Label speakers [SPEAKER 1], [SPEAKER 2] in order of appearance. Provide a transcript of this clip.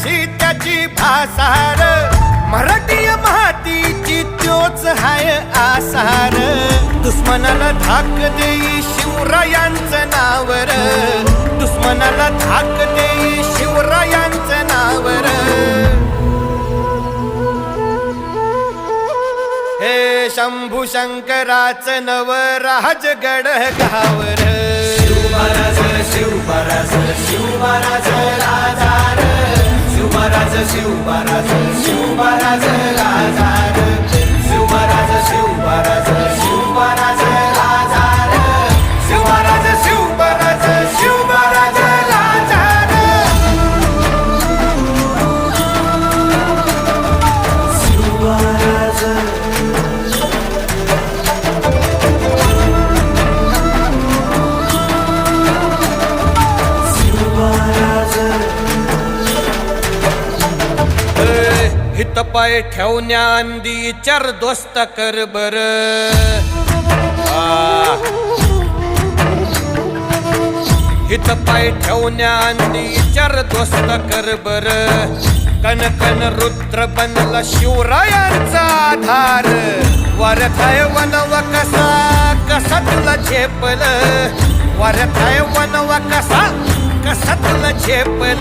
[SPEAKER 1] कशी त्याची भासार, मराठी मातीची त्योच हाय आसार. दुश्मनाला धाक देई शिवरायांचं नावर, दुश्मनाला धाक देई शिवरायांचं नावर. हे शंभू शंकराचं नव राजगड गावर.
[SPEAKER 2] शिवमहाराज शिवमहाराज शिवमहाराज राजार, शिवमहाराज शिवमहाराज शिवमहाराज राजार, शिवमहाराज शिवमहाराज शिवमहाराज राजार, शिवमहाराज शिवमहाराज शिवमहाराज राजार. शिवमहाराज
[SPEAKER 1] हित पाय ठेवण्याआंदी चार दोस्त कर बर. हित पाय ठेवण्याआंदी चार दोस्त कर बर. कन कन रुद्र बनला शिवरायांचा आधार. वारथाय वनव कसा कसा तुला झेपल, वारथाय वनव कसा कसा तुला झेपल.